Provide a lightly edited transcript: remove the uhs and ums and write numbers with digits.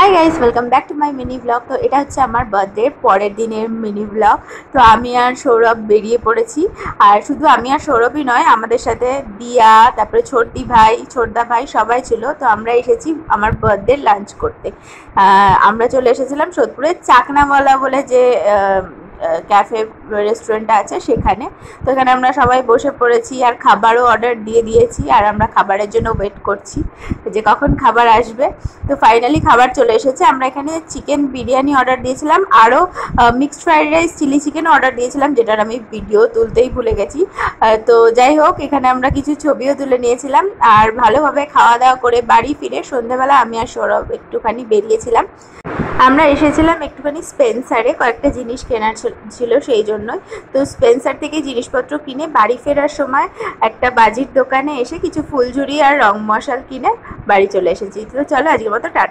Hi guys, welcome back to my mini blog. তো এটা হচ্ছে আমার বার্থডে পরের দিনের মিনি ব্লগ। তো আমি আর সৌরভ বেরিয়ে পড়েছি। আর শুধু আমি আর সৌরভই নয়, আমাদের সাথে দিয়া, তারপরে ছোটদা ভাই সবাই ছিল। তো আমরা এসেছি আমার বার্থডে লাঞ্চ করতে। আমরা চলে এসেছিলাম সোদপুরের চাকনাওয়ালা বলে যে ক্যাফে রেস্টুরেন্টটা আছে সেখানে। তো এখানে আমরা সবাই বসে পড়েছি আর খাবারও অর্ডার দিয়ে দিয়েছি। আর আমরা খাবারের জন্য ওয়েট করছি যে কখন খাবার আসবে। তো ফাইনালি খাবার চলে এসেছে। আমরা এখানে চিকেন বিরিয়ানি অর্ডার দিয়েছিলাম, আরও mixed fried rice, chilli chicken order দিয়েছিলাম, যেটার আমি ভিডিও তুলতেই ভুলে গেছি। তো যাই হোক, এখানে আমরা কিছু ছবিও তুলে নিয়েছিলাম। আর ভালোভাবে খাওয়া দাওয়া করে বাড়ি ফিরে সন্ধ্যেবেলা আমি আর সৌরভ একটুখানি বেরিয়েছিলাম। আমরা এসেছিলাম একটুখানি স্পেন্সারে, কয়েকটা জিনিস কেনার ছিল সেই জন্যই। তো স্পেন্সার থেকে জিনিসপত্র কিনে বাড়ি ফেরার সময় একটা বাজির দোকানে এসে কিছু ফুলঝুরি আর রং মশাল কিনে বাড়ি চলে এসেছি। তো চলো আজকের মতো টাটা।